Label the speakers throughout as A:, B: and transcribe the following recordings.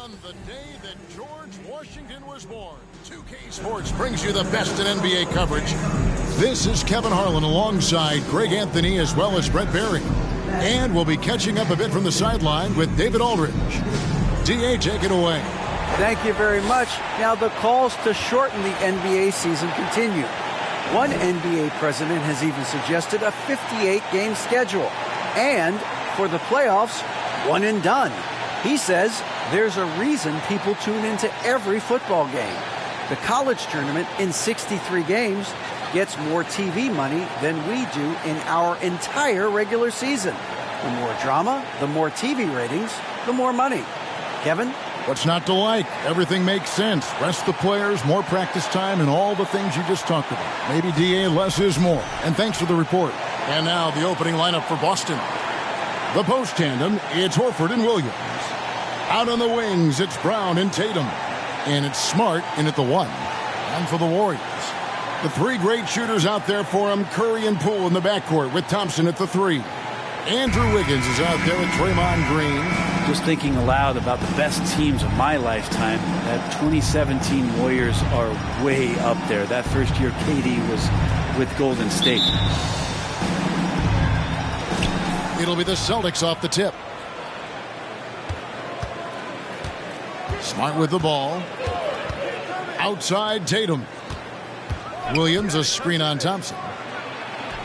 A: On the day that George Washington was born, 2K Sports brings you the best in NBA coverage. This is Kevin Harlan alongside Greg Anthony as well as Brett Barry. And we'll be catching up a bit from the sideline with David Aldridge. DA, take it away.
B: Thank you very much. Now the calls to shorten the NBA season continue. One NBA president has even suggested a 58-game schedule. And for the playoffs, one and done. He says there's a reason people tune into every football game. The college tournament in 63 games gets more TV money than we do in our entire regular season. The more drama, the more TV ratings, the more money. Kevin?
A: What's not to like? Everything makes sense. Rest the players, more practice time, and all the things you just talked about. Maybe, DA, less is more. And thanks for the report. And now the opening lineup for Boston. The post tandem, it's Horford and Williams. Out on the wings, it's Brown and Tatum. And it's Smart in at the 1. And for the Warriors, the 3 great shooters out there for them, Curry and Poole in the backcourt with Thompson at the 3. Andrew Wiggins is out there with Draymond Green.
C: Just thinking aloud about the best teams of my lifetime, that 2017 Warriors are way up there. That first year KD was with Golden State.
A: It'll be the Celtics off the tip. Smart with the ball. Outside Tatum. Williams a screen on Thompson.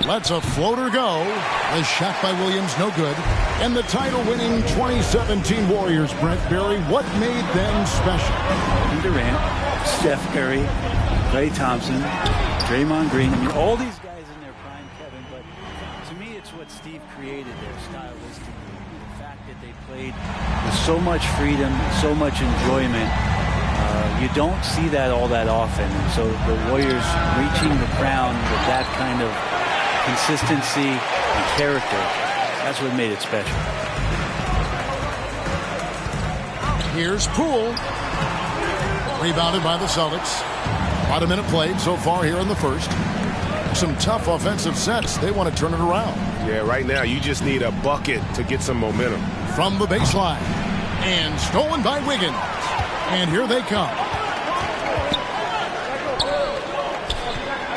A: Lets a floater go. The shot by Williams no good. And the title-winning 2017 Warriors, Brent Barry, what made them special?
C: Kevin Durant, Steph Curry, Klay Thompson, Draymond Green. I mean, all these guys in their prime, Kevin, but to me it's what Steve created there stylistically. The fact that they played with so much freedom, so much enjoyment. You don't see that all that often. And so the Warriors reaching the crown with that kind of consistency and character, that's what made it special.
A: Here's Poole. Rebounded by the Celtics. About a minute played so far here in the first. Some tough offensive sets. They want to turn it around.
D: Yeah, right now you just need a bucket to get some momentum.
A: From the baseline. And stolen by Wiggins. And here they come.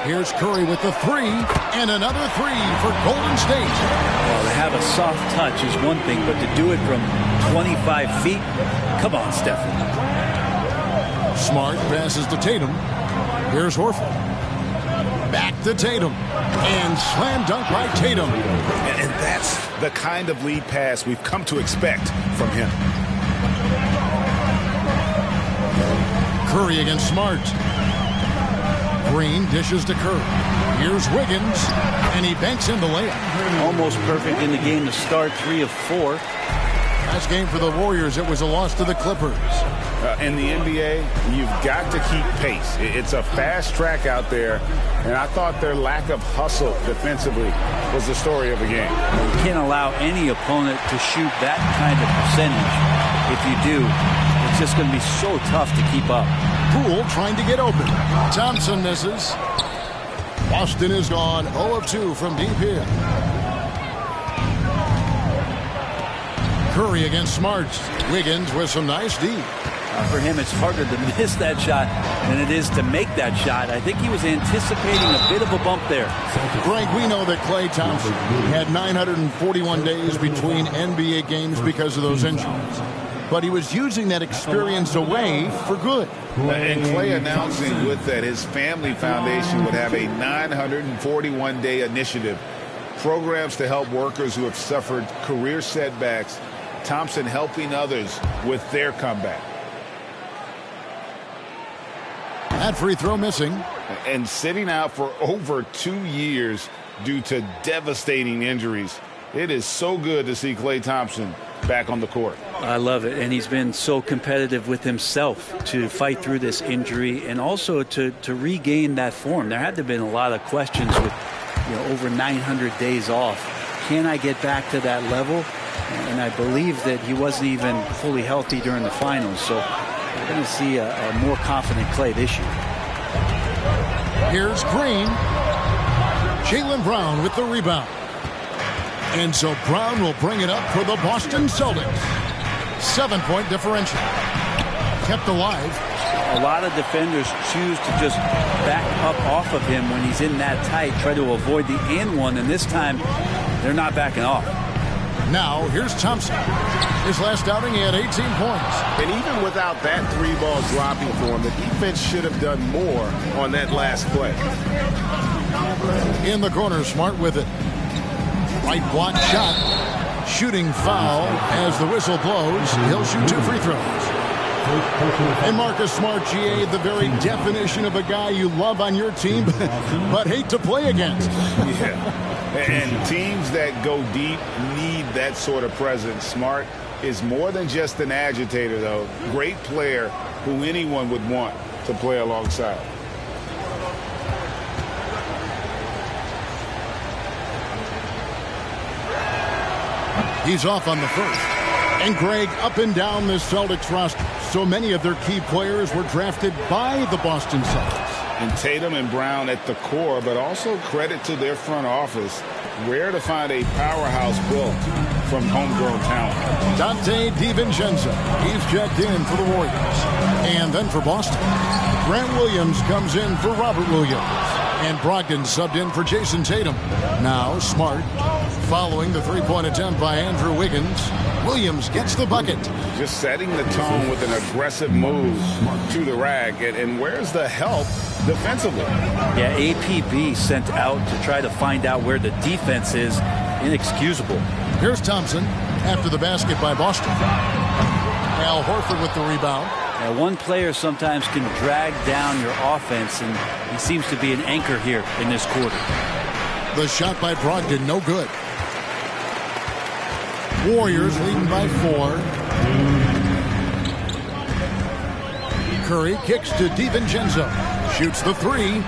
A: Here's Curry with the 3, and another 3 for Golden State.
C: Well, to have a soft touch is one thing, but to do it from 25 feet, come on, Stephen.
A: Smart passes to Tatum. Here's Horford. Back to Tatum. And slam dunk by Tatum.
D: And that's the kind of lead pass we've come to expect from him.
A: Curry against Smart. Green dishes to Curry. Here's Wiggins, and he banks in the layup.
C: Almost perfect in the game to start, 3 of 4.
A: Last game for the Warriors, it was a loss to the Clippers.
D: In the NBA, you've got to keep pace. It's a fast track out there, and I thought their lack of hustle defensively was the story of the game.
C: You can't allow any opponent to shoot that kind of percentage. If you do, it's just going to be so tough to keep up.
A: Poole trying to get open. Thompson misses. Boston is gone 0 of 2 from deep here. Curry against Smart. Wiggins with some nice D.
C: For him, it's harder to miss that shot than it is to make that shot. I think he was anticipating a bit of a bump there.
A: Frank, we know that Klay Thompson had 941 days between NBA games because of those injuries. But he was using that experience away for good.
D: And Klay announcing with that his family foundation would have a 941-day initiative. Programs to help workers who have suffered career setbacks. Thompson helping others with their comeback.
A: That free throw missing.
D: And sitting out for over 2 years due to devastating injuries. It is so good to see Klay Thompson back on the court.
C: I love it, and he's been so competitive with himself to fight through this injury and also to regain that form. There had to have been a lot of questions with over 900 days off. Can I get back to that level? And I believe that he wasn't even fully healthy during the finals, so we're going to see a more confident Klay this year.
A: Here's Green. Jaylen Brown with the rebound. And so Brown will bring it up for the Boston Celtics. 7-point differential. kept alive.
C: A lot of defenders choose to just back up off of him when he's in that tight, try to avoid the and one, and this time they're not backing off.
A: Now, here's Thompson. His last outing, he had 18 points.
E: And even without that 3-ball dropping for him, the defense should have done more on that last play.
A: In the corner, Smart with it. Right block shot. Shooting foul as the whistle blows. He'll shoot 2 free throws. And Marcus Smart, GA, the very definition of a guy you love on your team, but hate to play against.
D: Yeah, and teams that go deep need that sort of presence. Smart is more than just an agitator, though. Great player who anyone would want to play alongside.
A: He's off on the first. And Greg, up and down the Celtics roster, so many of their key players were drafted by the Boston Celtics.
D: And Tatum and Brown at the core, but also credit to their front office. Rare to find a powerhouse built from homegrown talent.
A: Dante DiVincenzo, he's checked in for the Warriors. And then for Boston, Grant Williams comes in for Robert Williams. And Brogdon subbed in for Jason Tatum. Now Smart, following the three-point attempt by Andrew Wiggins. Williams gets the bucket.
D: Just setting the tone with an aggressive move to the rack. And where's the help defensively?
C: Yeah, APB sent out to try to find out where the defense is. Inexcusable.
A: Here's Thompson after the basket by Boston. Al Horford with the rebound.
C: Now, one player sometimes can drag down your offense, and he seems to be an anchor here in this quarter.
A: The shot by Brogdon, no good. Warriors leading by 4. Curry kicks to DiVincenzo. Shoots the 3.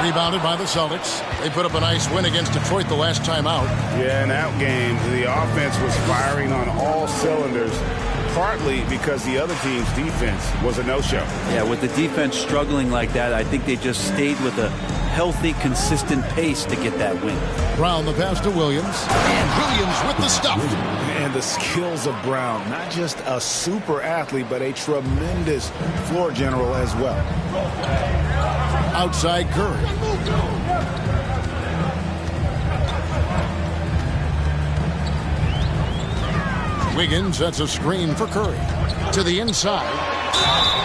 A: Rebounded by the Celtics. They put up a nice win against Detroit the last time out.
D: Yeah, in that game, the offense was firing on all cylinders, partly because the other team's defense was a no-show.
C: Yeah, with the defense struggling like that, I think they just stayed with a healthy, consistent pace to get that win.
A: Brown the pass to Williams. And Williams with the stuff.
D: And the skills of Brown, not just a super athlete, but a tremendous floor general as well.
A: Outside Curry. Wiggins sets a screen for Curry. To the inside.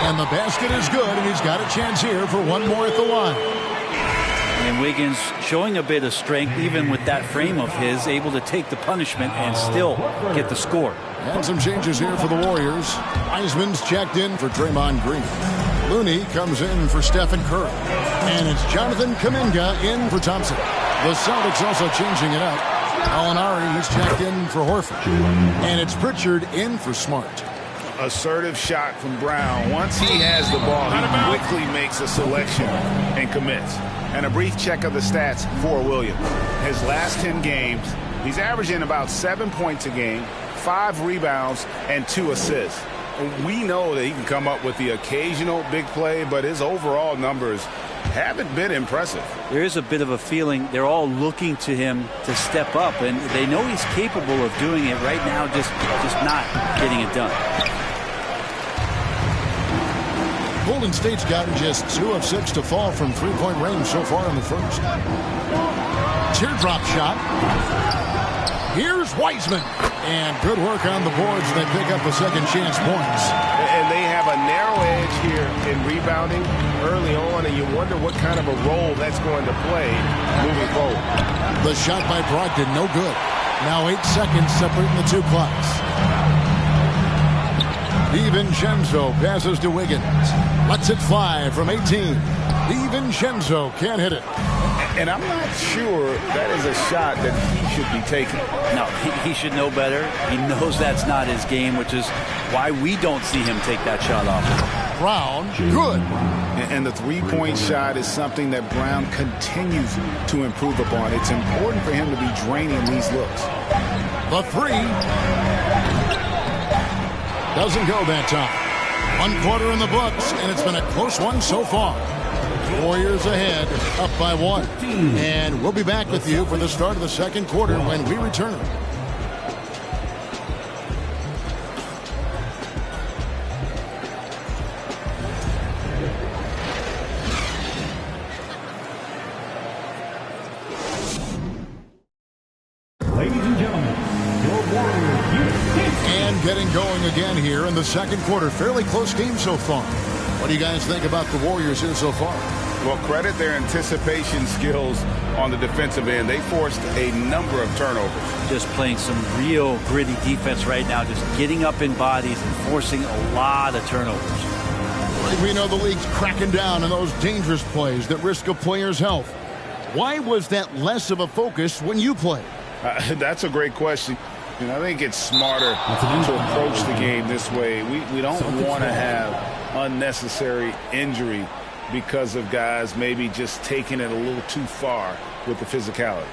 A: And the basket is good, and he's got a chance here for one more at the line.
C: And Wiggins showing a bit of strength, even with that frame of his, able to take the punishment and still get the score.
A: And some changes here for the Warriors. Wiseman's checked in for Draymond Green. Looney comes in for Stephen Curry. And it's Jonathan Kuminga in for Thompson. The Celtics also changing it up. Alinari, he's checked in for Horford. And it's Pritchard in for Smart.
D: Assertive shot from Brown. Once he has the ball, he quickly makes a selection and commits. And a brief check of the stats for Williams. His last 10 games, he's averaging about 7 points a game, 5 rebounds, and 2 assists. We know that he can come up with the occasional big play, but his overall numbers haven't been impressive.
C: There is a bit of a feeling they're all looking to him to step up, and they know he's capable of doing it right now, just not getting it done.
A: Golden State's gotten just 2 of 6 to fall from three-point range so far in the first. Teardrop shot. Here's Wiseman. And good work on the boards. They pick up the second chance points.
E: And they have a narrow edge here in rebounding early on, and you wonder what kind of a role that's going to play moving forward.
A: The shot by Brogdon, no good. Now 8 seconds separating the two clocks. DiVincenzo passes to Wiggins. Lets it fly from 18. DiVincenzo can't hit it.
D: And I'm not sure that is a shot that he should be taking.
C: No, he should know better. He knows that's not his game, which is why we don't see him take that shot off.
A: Brown, good.
D: And the three-point shot is something that Brown continues to improve upon. It's important for him to be draining these looks.
A: The 3 doesn't go that time. 1 quarter in the books, and it's been a close one so far. Warriors ahead, up by 1. And we'll be back with you for the start of the second quarter when we return. getting going again here in the second quarter. Fairly close game so far. What do you guys think about the Warriors here so far?
D: Well, credit their anticipation skills on the defensive end. They forced a number of turnovers.
C: Just playing some real gritty defense right now, just getting up in bodies and forcing a lot of turnovers.
A: We know the league's cracking down on those dangerous plays that risk a player's health. Why was that less of a focus when you played?
D: That's a great question. And I think it's smarter to approach the game this way. We don't want to have unnecessary injury because of guys maybe just taking it a little too far with the physicality.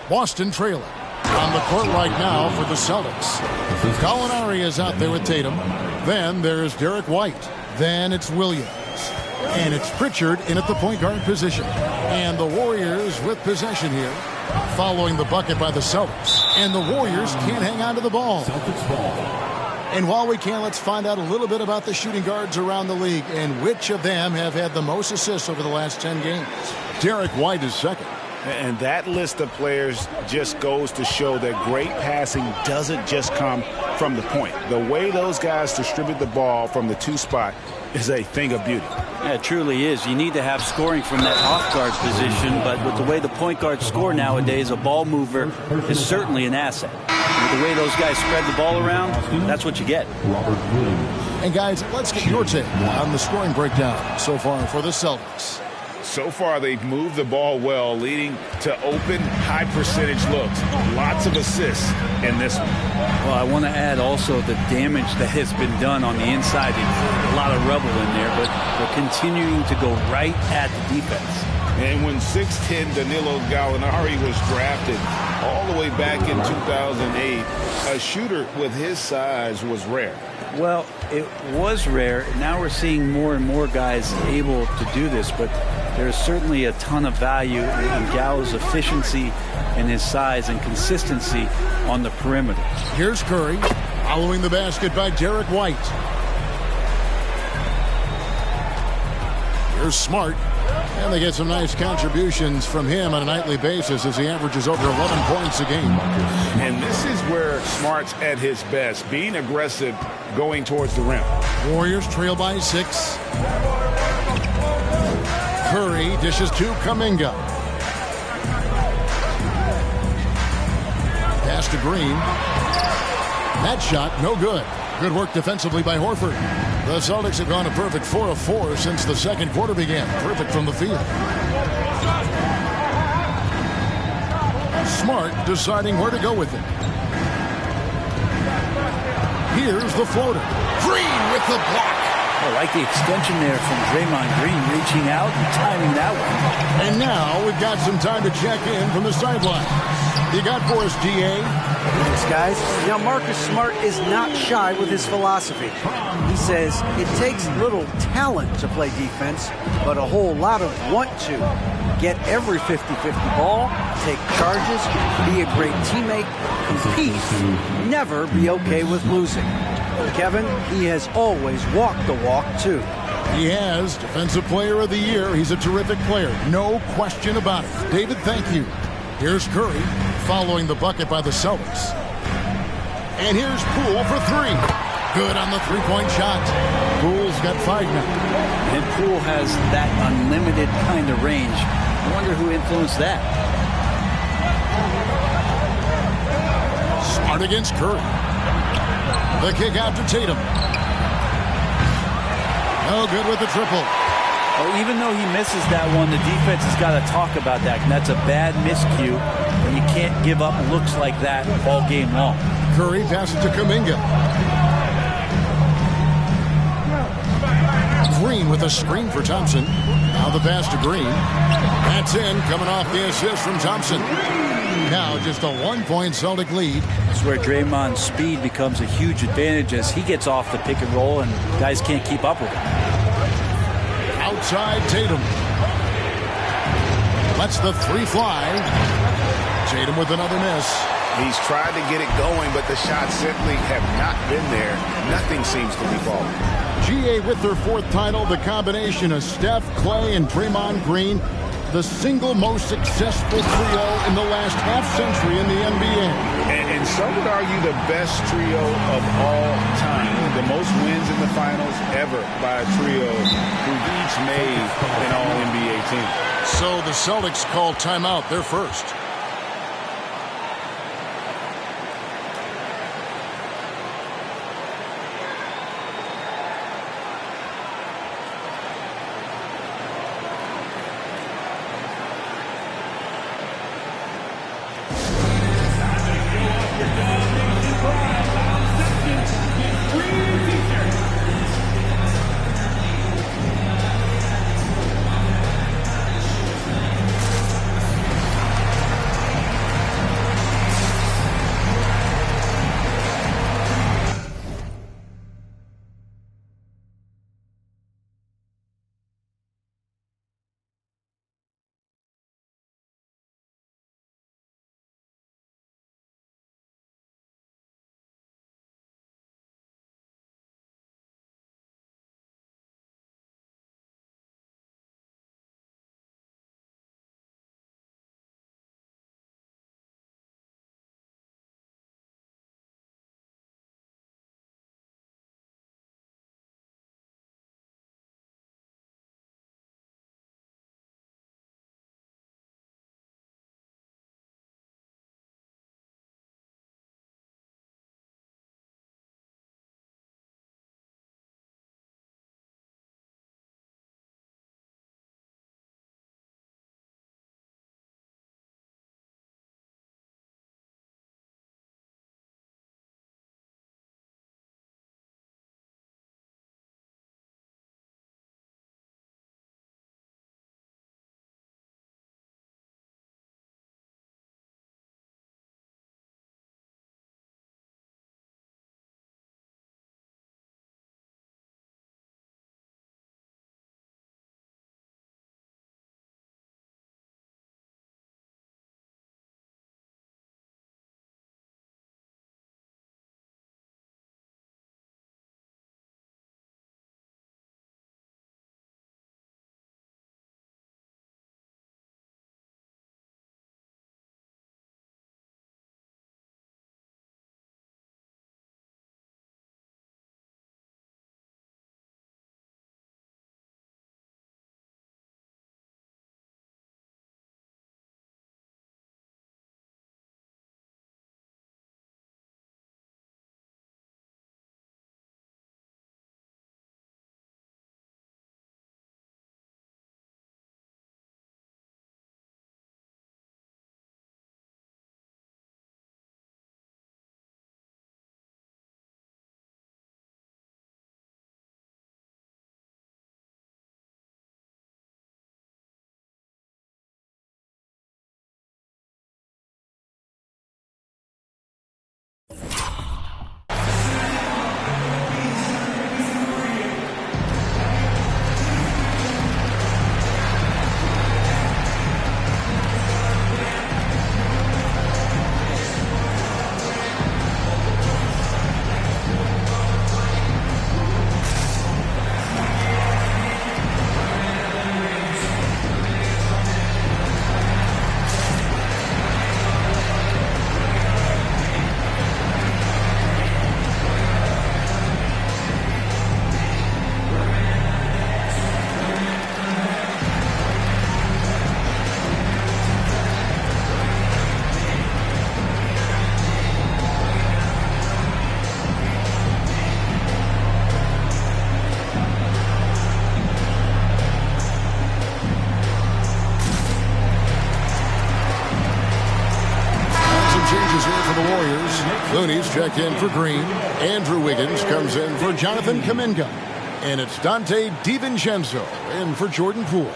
A: Boston trailing. On the court right now for the Celtics. Gallinari is out there with Tatum. Then there's Derek White. Then it's Williams. And it's Pritchard in at the point guard position. And the Warriors with possession here, following the bucket by the Celtics. And the Warriors can't hang on to the ball. And while we can, let's find out a little bit about the shooting guards around the league and which of them have had the most assists over the last 10 games. Derek White is second.
D: And that list of players just goes to show that great passing doesn't just come from the point. The way those guys distribute the ball from the two spot is a thing of beauty.
C: Yeah, it truly is. You need to have scoring from that off guard position, but with the way the point guards score nowadays, a ball mover is certainly an asset. With the way those guys spread the ball around, that's what you get.
A: And guys, let's get your take on the scoring breakdown so far for the Celtics.
D: So far, they've moved the ball well, leading to open, high-percentage looks. Lots of assists in this one.
C: Well, I want to add also the damage that has been done on the inside. A lot of rubble in there, but they're continuing to go right at the defense.
D: And when 6'10" Danilo Gallinari was drafted all the way back in 2008, a shooter with his size was rare.
C: Well, it was rare. Now we're seeing more and more guys able to do this, but there's certainly a ton of value in Gallo's efficiency and his size and consistency on the perimeter.
A: Here's Curry, following the basket by Derek White. Here's Smart, and they get some nice contributions from him on a nightly basis as he averages over 11 points a game.
D: And this is where Smart's at his best, being aggressive, going towards the rim.
A: Warriors trail by 6. Curry dishes to Kuminga. Pass to Green. That shot, no good. Good work defensively by Horford. The Celtics have gone a perfect 4 of 4 since the second quarter began. Perfect from the field. Smart deciding where to go with it. Here's the floater. Green with the block.
C: I like the extension there from Draymond Green, reaching out and timing that one.
A: And now we've got some time to check in from the sideline. You got for us, DA?
B: Thanks, guys. Now, Marcus Smart is not shy with his philosophy. He says it takes little talent to play defense, but a whole lot of want to. Get every 50-50 ball, take charges, be a great teammate, compete, never be okay with losing. Kevin, he has always walked the walk, too.
A: He has. Defensive Player of the Year. He's a terrific player. No question about it. David, thank you. Here's Curry, following the bucket by the Celtics. And here's Poole for 3. Good on the three-point shot. Poole's got 5 now.
C: And Poole has that unlimited kind of range. I wonder who influenced that.
A: Smart against Curry. The kick out to Tatum. No good with the triple.
C: Well, even though he misses that one, the defense has got to talk about that. And that's a bad miscue. And you can't give up looks like that all game long.
A: Curry passes to Kuminga. Green with a screen for Thompson. Now the pass to Green. That's in, coming off the assist from Thompson. Now just a 1-point Celtic lead.
C: That's where Draymond's speed becomes a huge advantage as he gets off the pick and roll and guys can't keep up with him.
A: Outside Tatum. Lets the 3 fly. Tatum with another miss.
D: He's tried to get it going, but the shots simply have not been there. Nothing seems to be falling.
A: GA with their 4th title, the combination of Steph, Clay, and Draymond Green, the single most successful trio in the last half-century in the NBA.
D: And some would argue the best trio of all time. The most wins in the finals ever by a trio who've each made an All-NBA team.
A: So the Celtics call timeout. They're first. Warriors. Looney's checked in for Green. Andrew Wiggins comes in for Jonathan Kuminga. And it's Dante DiVincenzo in for Jordan Poole.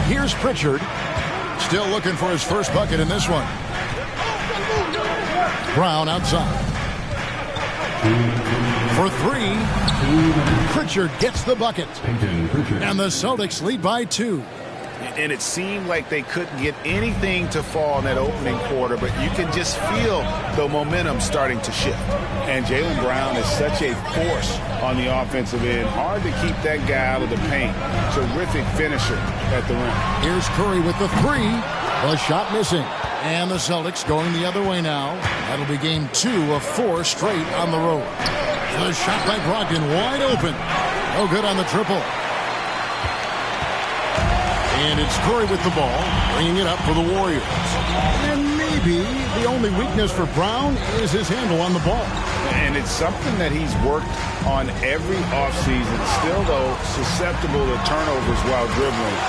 A: Here's Pritchard. Still looking for his first bucket in this one. Brown outside. For three. Pritchard gets the bucket. And the Celtics lead by 2.
D: And it seemed like they couldn't get anything to fall in that opening quarter, but you can just feel the momentum starting to shift. And Jaylen Brown is such a force on the offensive end. Hard to keep that guy out of the paint. Terrific finisher at the rim.
A: Here's Curry with the 3. The shot missing. And the Celtics going the other way now. That'll be game 2 of 4 straight on the road. The shot by Brogdon wide open. No good on the triple. And it's Curry with the ball, bringing it up for the Warriors. And maybe the only weakness for Brown is his handle on the ball.
D: And it's something that he's worked on every offseason. Still, though, susceptible to turnovers while dribbling.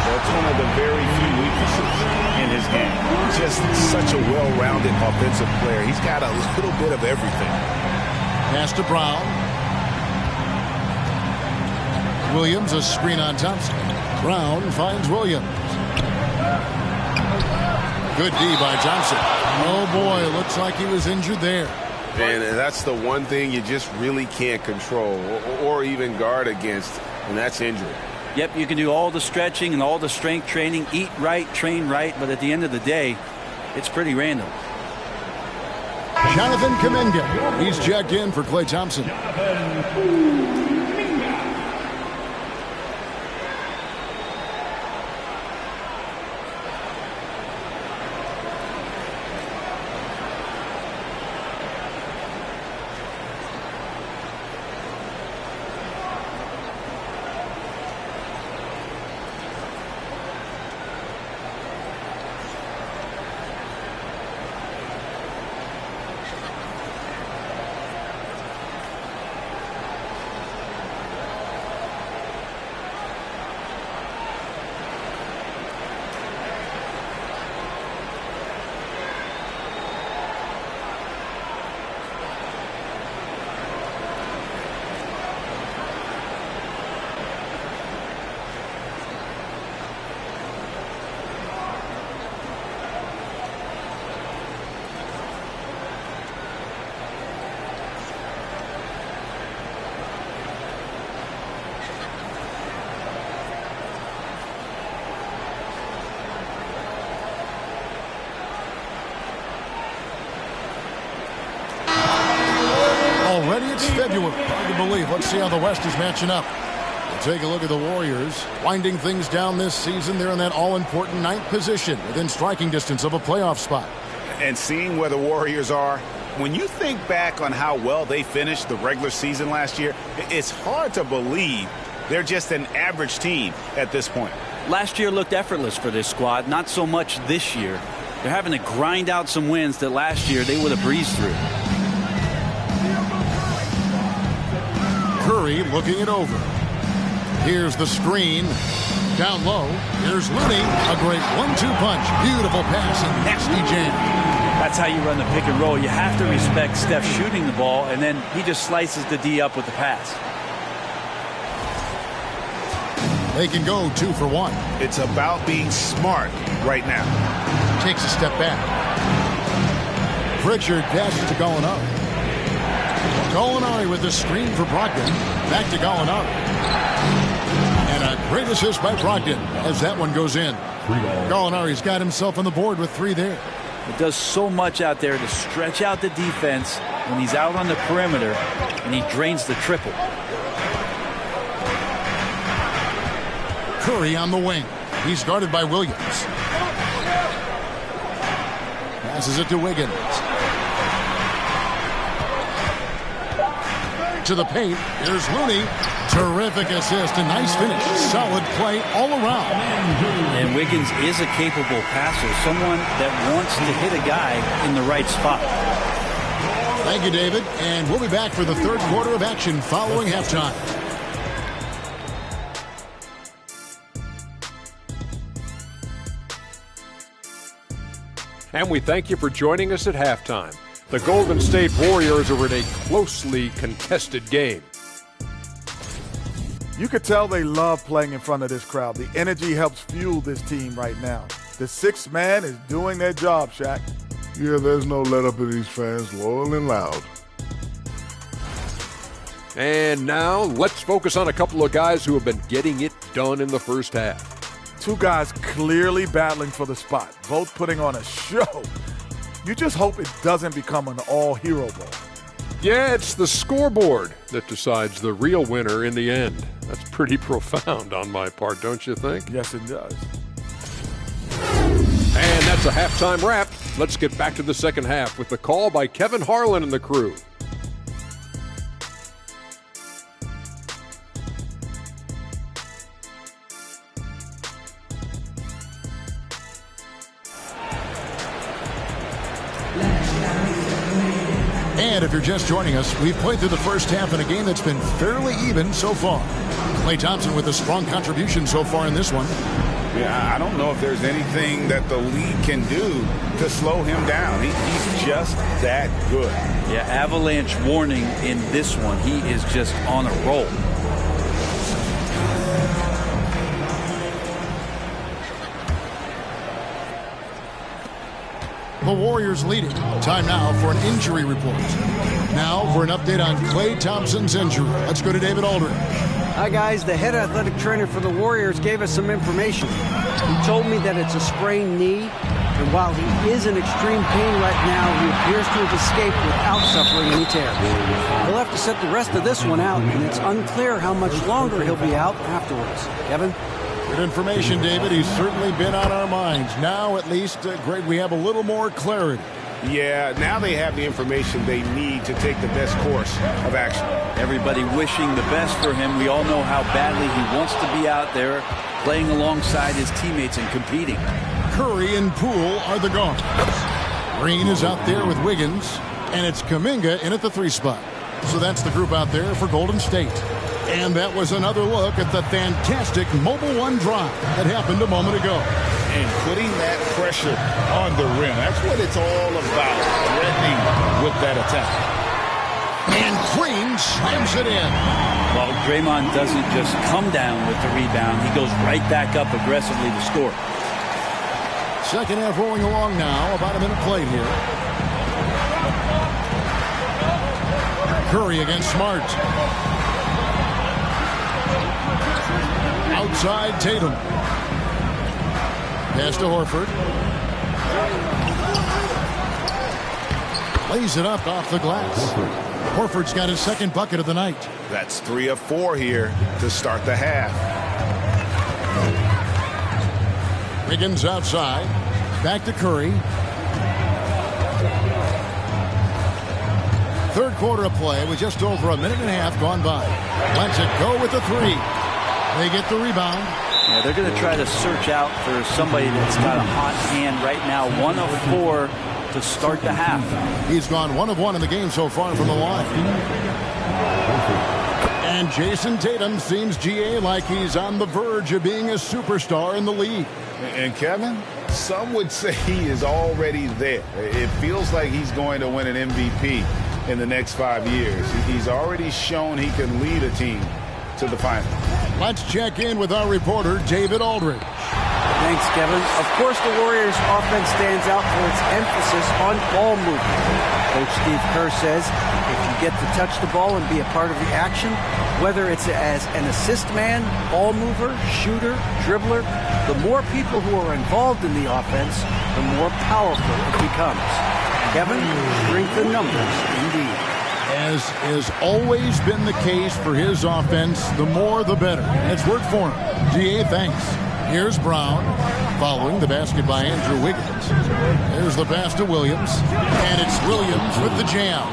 D: That's one of the very few weaknesses in his game. Just such a well-rounded offensive player. He's got a little bit of everything.
A: Pass to Brown. Williams, a screen on Thompson. Brown finds Williams. Good D by Johnson. Oh, boy, looks like he was injured there.
E: And that's the one thing you just really can't control or even guard against, and that's injury.
C: Yep, you can do all the stretching and all the strength training, eat right, train right, but at the end of the day, it's pretty random.
A: Jonathan Kuminga. He's checked in for Klay Thompson. Already it's February. Hard to believe. Let's see how the West is matching up. We'll take a look at the Warriors. Winding things down this season. They're in that all-important 9th position within striking distance of a playoff spot.
D: And seeing where the Warriors are, when you think back on how well they finished the regular season last year, it's hard to believe they're just an average team at this point.
C: Last year looked effortless for this squad, not so much this year. They're having to grind out some wins that last year they would have breezed through.
A: Curry looking it over. Here's the screen. Down low. Here's Looney. A great 1-2 punch. Beautiful pass and nasty jam.
C: That's how you run the pick and roll. You have to respect Steph shooting the ball, and then he just slices the D up with the pass.
A: They can go 2 for 1.
D: It's about being smart right now.
A: Takes a step back. Pritchard passes to Gallinari. Gallinari with the screen for Brogdon. Back to Gallinari. And a great assist by Brogdon as that one goes in. Gallinari's got himself on the board with 3 there.
C: It does so much out there to stretch out the defense when he's out on the perimeter, and he drains the triple.
A: Curry on the wing. He's guarded by Williams. Passes it to Wiggins. To the paint. Here's Looney. Terrific assist. A nice finish. Solid play all around.
C: And Wiggins is a capable passer. Someone that wants to hit a guy in the right spot.
A: Thank you, David. And we'll be back for the third quarter of action following halftime.
F: And we thank you for joining us at halftime. The Golden State Warriors are in a closely contested game.
G: You could tell they love playing in front of this crowd. The energy helps fuel this team right now. The sixth man is doing their job, Shaq.
H: Yeah, there's no let up in these fans, loyal and loud.
F: And now let's focus on a couple of guys who have been getting it done in the first half.
G: 2 guys clearly battling for the spot, both putting on a show. You just hope it doesn't become an all-hero ball.
F: Yeah, it's the scoreboard that decides the real winner in the end. That's pretty profound on my part, don't you think?
G: Yes, it does.
F: And that's a halftime wrap. Let's get back to the second half with the call by Kevin Harlan and the crew.
A: And if you're just joining us, we've played through the first half in a game that's been fairly even so far. Klay Thompson with a strong contribution so far in this one.
D: Yeah, I don't know if there's anything that the league can do to slow him down. He's just that good.
C: Yeah, avalanche warning in this one. He is just on a roll.
A: The Warriors leading. Time now for an injury report. Now for an update on Klay Thompson's injury. Let's go to David Aldridge.
B: Hi, guys. The head athletic trainer for the Warriors gave us some information. He told me that it's a sprained knee, and while he is in extreme pain right now, he appears to have escaped without suffering any tears. He'll have to sit the rest of this one out, and it's unclear how much longer he'll be out afterwards. Kevin?
A: Good information, David. He's certainly been on our minds. Now, at least, Greg, we have a little more clarity.
D: Yeah, now they have the information they need to take the best course of action.
C: Everybody wishing the best for him. We all know how badly he wants to be out there playing alongside his teammates and competing.
A: Curry and Poole are the guards. Green is out there with Wiggins, and it's Kuminga in at the 3 spot. So that's the group out there for Golden State. And that was another look at the fantastic Mobile One drive that happened a moment ago.
D: And putting that pressure on the rim. That's what it's all about, threatening with that attack.
A: And Green slams it in.
C: Well, Draymond doesn't just come down with the rebound. He goes right back up aggressively to score.
A: Second half rolling along now. About a minute played here. Curry against Smart. Outside Tatum. Pass to Horford. Lays it up off the glass. Horford's got his second bucket of the night.
D: That's 3 of 4 here to start the half.
A: Wiggins outside. Back to Curry. Third quarter of play with just over a minute and a half gone by. Lets it go with the 3. They get the rebound.
C: Yeah, they're going to try to search out for somebody that's got a hot hand right now. 1 of 4 to start the half.
A: He's gone 1 of 1 in the game so far from the line. And Jason Tatum seems, GA, like he's on the verge of being a superstar in the league.
D: And Kevin, Some would say he is already there. It feels like he's going to win an MVP in the next 5 years. He's already shown he can lead a team to the final.
A: Let's check in with our reporter, David Aldridge.
B: Thanks, Kevin. Of course, the Warriors' offense stands out for its emphasis on ball movement. Coach Steve Kerr says if you get to touch the ball and be a part of the action, whether it's as an assist man, ball mover, shooter, dribbler, the more people who are involved in the offense, the more powerful it becomes. Kevin, strength in numbers, indeed.
A: As has always been the case for his offense, the more the better. And it's worked for him. GA, thanks. Here's Brown, following the basket by Andrew Wiggins. There's the pass to Williams, and it's Williams with the jam.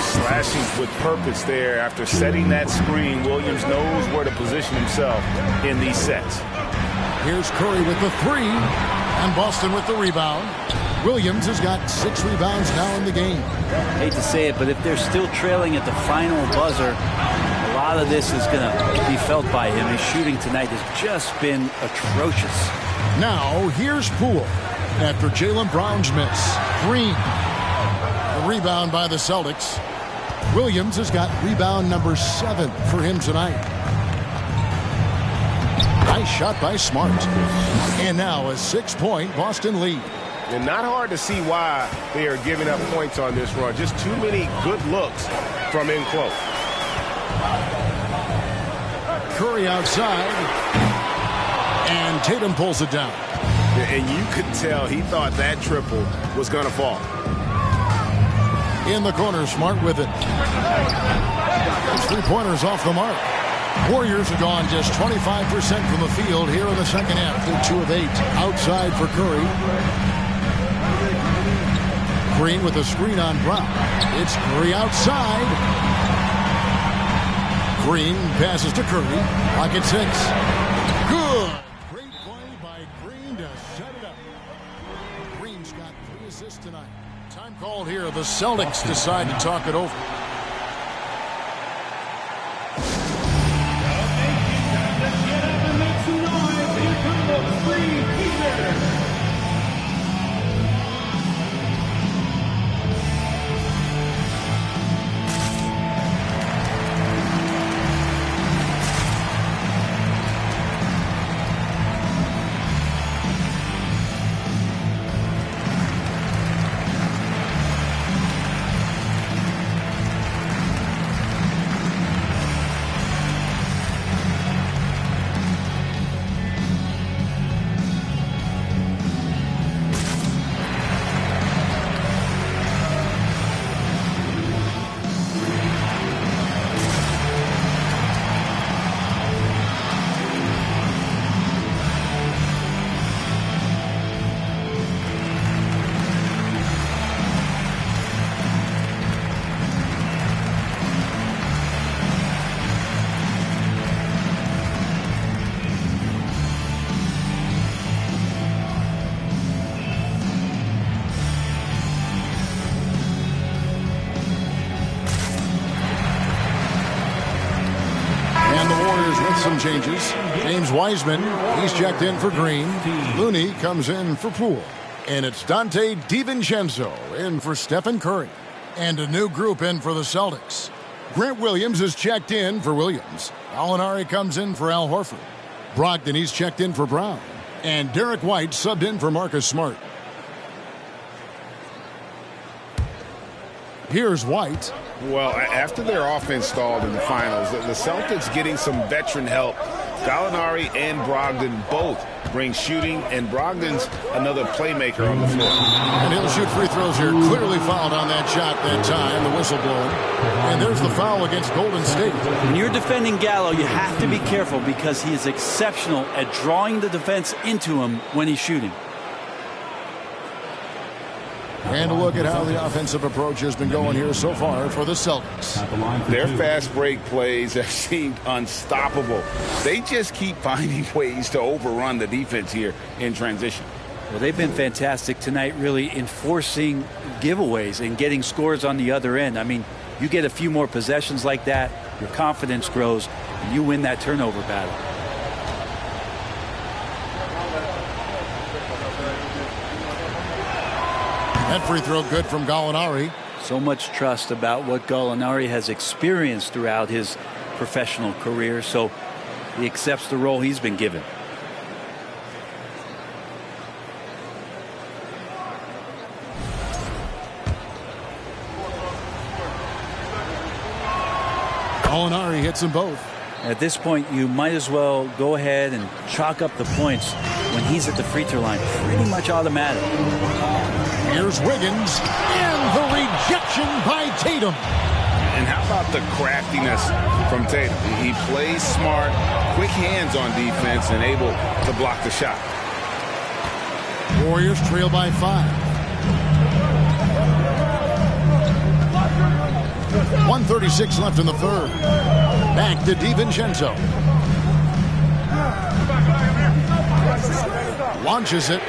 E: Slashing with purpose there. After setting that screen, Williams knows where to position himself in these sets.
A: Here's Curry with the three, and Boston with the rebound. Williams has got 6 rebounds now in the game.
C: Hate to say it, but if they're still trailing at the final buzzer, a lot of this is going to be felt by him. His shooting tonight has just been atrocious.
A: Now, here's Poole. After Jaylen Brown's miss, Green. The rebound by the Celtics. Williams has got rebound number 7 for him tonight. Nice shot by Smart. And now a 6-point Boston lead.
E: And not hard to see why they are giving up points on this run. Just too many good looks from in close.
A: Curry outside. And Tatum pulls it down.
E: And you could tell he thought that triple was going to fall.
A: In the corner, Smart with it. Those 3-pointers off the mark. Warriors have gone just 25% from the field here in the second half. They're 2 of 8. Outside for Curry. Green with a screen on Brown. It's Curry outside. Green passes to Curry. Pocket 6. Good. Great play by Green to set it up. Green's got 3 assists tonight. Time called here. The Celtics decide to talk it over. Some changes. James Wiseman, he's checked in for Green. Looney comes in for Poole. And it's Dante DiVincenzo in for Stephen Curry. And a new group in for the Celtics. Grant Williams is checked in for Williams. Alinari comes in for Al Horford. Brogdon, he's checked in for Brown. And Derek White subbed in for Marcus Smart. Here's White.
D: Well, after their offense stalled in the finals, the Celtics getting some veteran help. Gallinari and Brogdon both bring shooting, and Brogdon's another playmaker on the floor.
A: And he'll shoot free throws here. Clearly fouled on that shot that time, the whistle blowing. And there's the foul against Golden State.
C: When you're defending Gallo, you have to be careful because he is exceptional at drawing the defense into him when he's shooting.
A: And a look at how the offensive approach has been going here so far for the Celtics.
D: Their fast break plays have seemed unstoppable. They just keep finding ways to overrun the defense here in transition.
C: Well, they've been fantastic tonight, really enforcing giveaways and getting scores on the other end. I mean, you get a few more possessions like that, your confidence grows, and you win that turnover battle.
A: That free throw good from Gallinari.
C: So much trust about what Gallinari has experienced throughout his professional career, so he accepts the role he's been given.
A: Gallinari hits them both.
C: At this point, you might as well go ahead and chalk up the points when he's at the free throw line. Pretty much automatic.
A: Here's Wiggins, and the rejection by Tatum.
D: And how about the craftiness from Tatum? He plays smart, quick hands on defense, and able to block the shot.
A: Warriors trail by 5. 1:36 left in the third. Back to DiVincenzo. Launches it.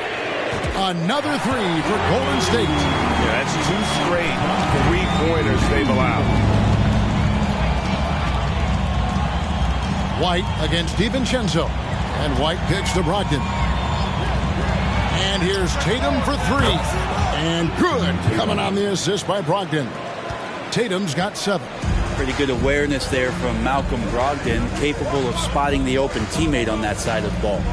A: Another three for Golden State.
E: Yeah, that's 2 straight three-pointers they've allowed.
A: White against DiVincenzo. And White kicks to Brogdon. And here's Tatum for 3. And good. Coming on the assist by Brogdon. Tatum's got 7.
C: Pretty good awareness there from Malcolm Brogdon, capable of spotting the open teammate on that side of the ball.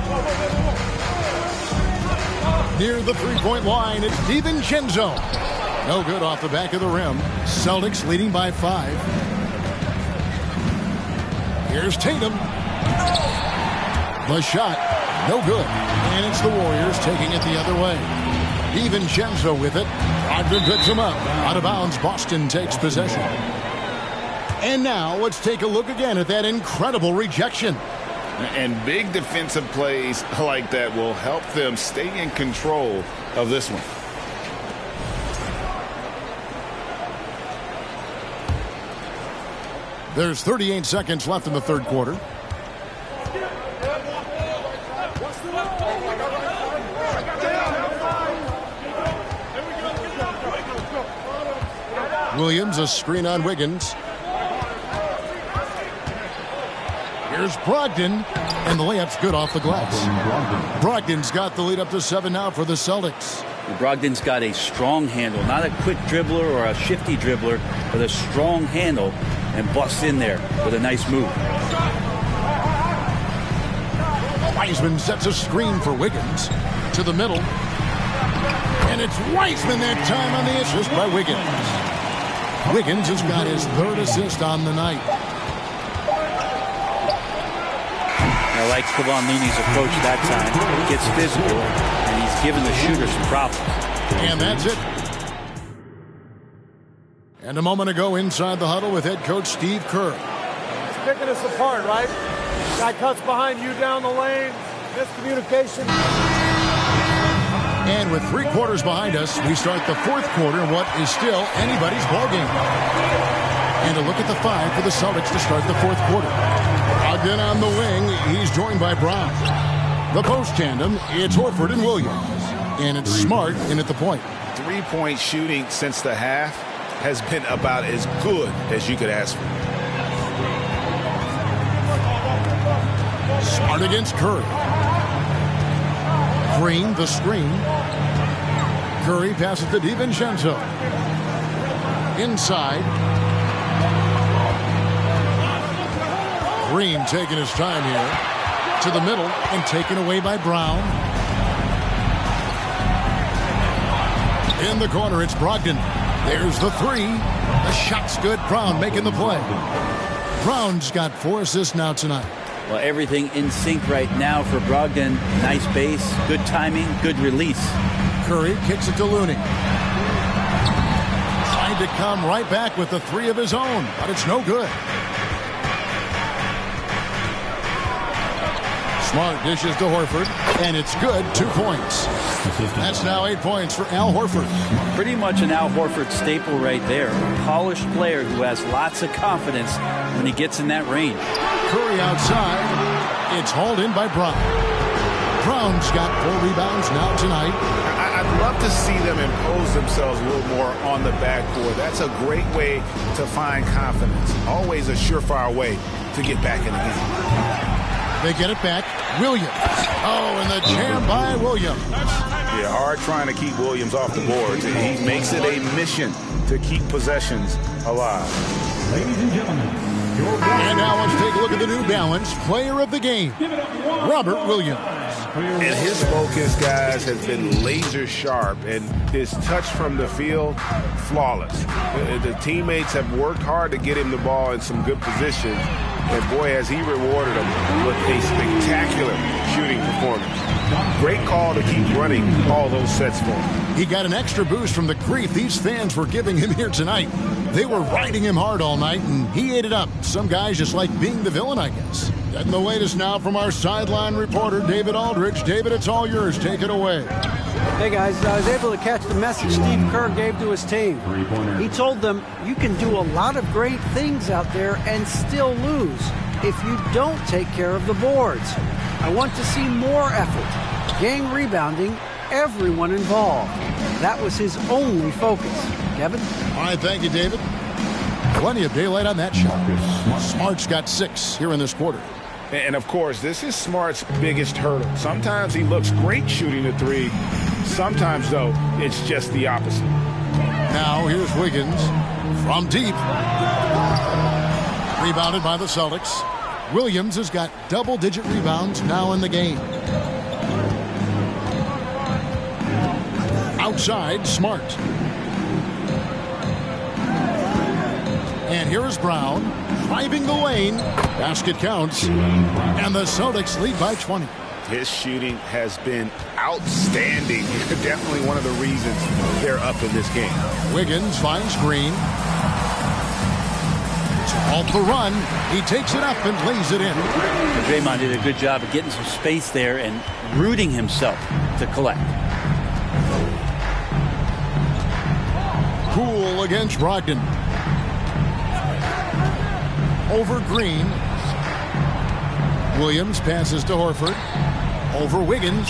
A: Near the three-point line, it's DiVincenzo. No good off the back of the rim. Celtics leading by 5. Here's Tatum. The shot, no good. And it's the Warriors taking it the other way. DiVincenzo with it. Brogdon picks him up. Out of bounds, Boston takes possession. And now let's take a look again at that incredible rejection.
D: And big defensive plays like that will help them stay in control of this one.
A: There's 38 seconds left in the third quarter. Williams, a screen on Wiggins. Here's Brogdon, and the layup's good off the glass. Brogdon's got the lead up to 7 now for the Celtics.
C: Brogdon's got a strong handle, not a quick dribbler or a shifty dribbler, but a strong handle, and busts in there with a nice move.
A: Wiseman sets a screen for Wiggins to the middle. And it's Wiseman that time on the assist by Wiggins. Wiggins has got his 3rd assist on the night.
C: I like Kevon Looney's approach that time. He gets physical, and he's given the shooter some problems.
A: And that's it. And a moment ago inside the huddle with head coach Steve Kerr.
I: It's picking us apart, right? Guy cuts behind you down the lane. Miscommunication.
A: And with 3 quarters behind us, we start the 4th quarter in what is still anybody's ballgame. And a look at the 5 for the Celtics to start the 4th quarter. Brogdon on the wing. He's joined by Brown. The post tandem, it's Horford and Williams. And it's Smart in at the point.
D: 3-point shooting since the half has been about as good as you could ask for.
A: Smart against Curry. Green, the screen. Curry passes to DiVincenzo. Inside. Green taking his time here. To the middle and taken away by Brown. In the corner, it's Brogdon. There's the 3. The shot's good. Brown making the play. Brown's got 4 assists now tonight.
C: Well, everything in sync right now for Brogdon. Nice base, good timing, good release.
A: Curry kicks it to Looney. Trying to come right back with the 3 of his own, but it's no good. Smart dishes to Horford, and it's good. 2 points. That's now 8 points for Al Horford.
C: Pretty much an Al Horford staple right there. A polished player who has lots of confidence when he gets in that range.
A: Curry outside. It's hauled in by Brown. Brown's got 4 rebounds now tonight.
D: I'd love to see them impose themselves a little more on the backboard. That's a great way to find confidence. Always a surefire way to get back in the game.
A: They get it back. Williams. Oh, and the jam by Williams.
D: Yeah, hard trying to keep Williams off the boards. He makes it a mission to keep possessions alive.
J: Ladies and gentlemen,
A: and now let's take a look at the New Balance Player of the Game, Robert Williams.
D: And his focus, guys, has been laser sharp, and his touch from the field, flawless. The teammates have worked hard to get him the ball in some good positions, and boy, has he rewarded them with a spectacular shooting performance. Great call to keep running all those sets for him.
A: He got an extra boost from the grief these fans were giving him here tonight. They were riding him hard all night, and he ate it up. Some guys just like being the villain, I guess. And the latest now from our sideline reporter, David Aldridge. David, it's all yours. Take it away.
B: Hey, guys, I was able to catch the message Steve Kerr gave to his team. He told them, you can do a lot of great things out there and still lose if you don't take care of the boards. I want to see more effort, gang rebounding, everyone involved. That was his only focus. Kevin?
A: All right, thank you, David. Plenty of daylight on that shot. Smart's got 6 here in this quarter.
D: And, of course, this is Smart's biggest hurdle. Sometimes he looks great shooting the three. Sometimes, though, it's just the opposite.
A: Now, here's Wiggins from deep. Rebounded by the Celtics. Williams has got double-digit rebounds now in the game. Outside, Smart. And here is Brown driving the lane. Basket counts. And the Celtics lead by 20.
D: His shooting has been outstanding. Definitely one of the reasons they're up in this game.
A: Wiggins finds Green. Off the run, he takes it up and lays it in.
C: Draymond did a good job of getting some space there and rooting himself to collect.
A: Poole against Brogdon. Over Green. Williams passes to Horford. Over Wiggins.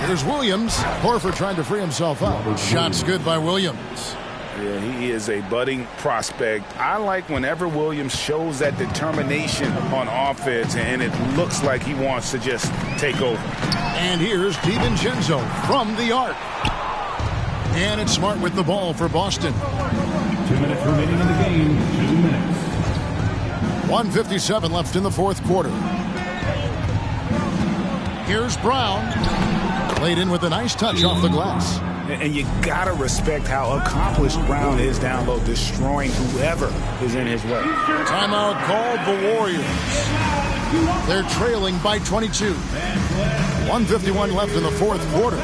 A: Here's Williams. Horford trying to free himself up. Shot's good by Williams.
D: Yeah, he is a budding prospect. I like whenever Williams shows that determination on offense, and it looks like he wants to just take over.
A: And here's DiVincenzo from the arc. And it's Smart with the ball for Boston.
J: 2 minutes remaining in the game. 2 minutes.
A: 1:57 left in the fourth quarter. Here's Brown. Laid in with a nice touch off the glass.
D: And you got to respect how accomplished Brown is down low, destroying whoever is in his way.
A: Timeout called the Warriors. They're trailing by 22. 1:51 left in the fourth quarter.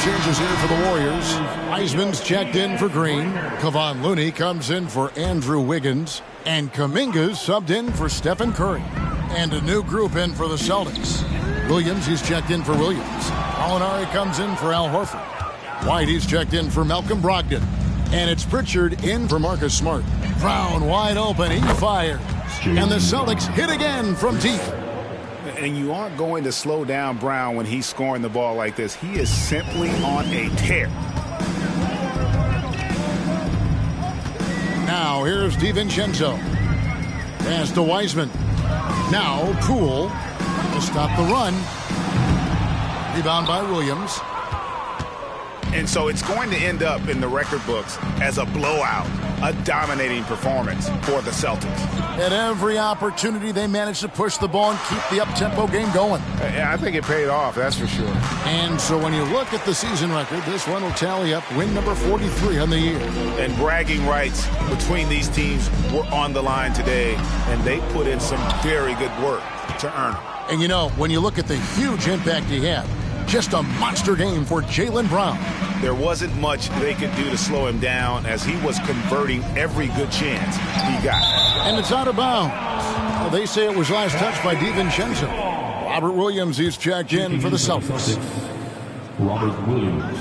A: Changes here for the Warriors. Wiseman's checked in for Green. Kevon Looney comes in for Andrew Wiggins. And Kuminga's subbed in for Stephen Curry. And a new group in for the Celtics. Williams, he's checked in for Williams. Alinari comes in for Al Horford. White, he's checked in for Malcolm Brogdon. And it's Pritchard in for Marcus Smart. Brown wide open, he fires. And the Celtics hit again from deep.
D: And you aren't going to slow down Brown when he's scoring the ball like this. He is simply on a tear.
A: Now here's DiVincenzo. Pass to Wiseman. Now Poole to stop the run. Rebound by Williams.
D: And so it's going to end up in the record books as a blowout, a dominating performance for the Celtics.
A: At every opportunity, they managed to push the ball and keep the up-tempo game going.
D: I think it paid off, that's for sure.
A: And so when you look at the season record, this one will tally up win number 43 on the year.
D: And bragging rights between these teams were on the line today, and they put in some very good work to earn them.
A: And you know, when you look at the huge impact he had, just a monster game for Jaylen Brown.
D: There wasn't much they could do to slow him down as he was converting every good chance he got.
A: And it's out of bounds. Well, they say it was last touched by DiVincenzo. Robert Williams, he's checked in for the Celtics.
J: Robert Williams.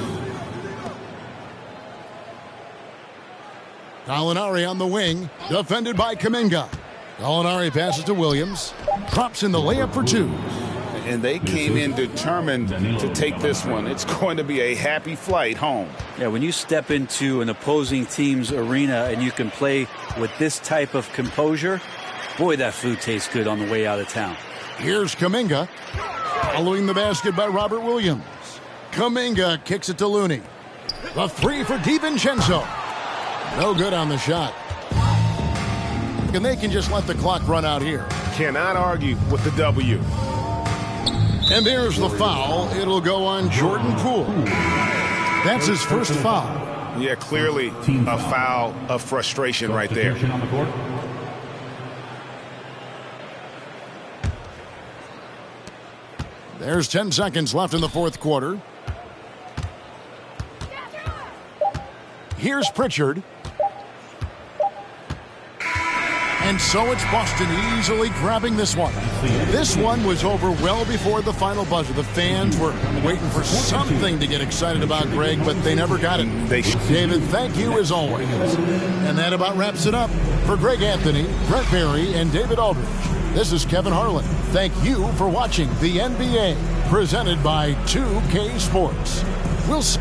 A: Gallinari on the wing, defended by Kuminga. Gallinari passes to Williams, drops in the layup for two.
D: And they came in determined to take this one. It's going to be a happy flight home.
C: Yeah, when you step into an opposing team's arena and you can play with this type of composure, boy, that food tastes good on the way out of town.
A: Here's Kuminga, following the basket by Robert Williams. Kuminga kicks it to Looney. The three for DiVincenzo. No good on the shot. And they can just let the clock run out here.
E: Cannot argue with the W.
A: And there's the foul. It'll go on Jordan Poole. That's his first foul.
D: Yeah, clearly a foul of frustration right there.
A: There's 10 seconds left in the fourth quarter. Here's Pritchard. And so it's Boston easily grabbing this one. This one was over well before the final buzzer. The fans were waiting for something to get excited about, Greg, but they never got it. David, thank you as always. And that about wraps it up. For Greg Anthony, Brett Berry, and David Aldridge, this is Kevin Harlan. Thank you for watching the NBA, presented by 2K Sports. We'll see.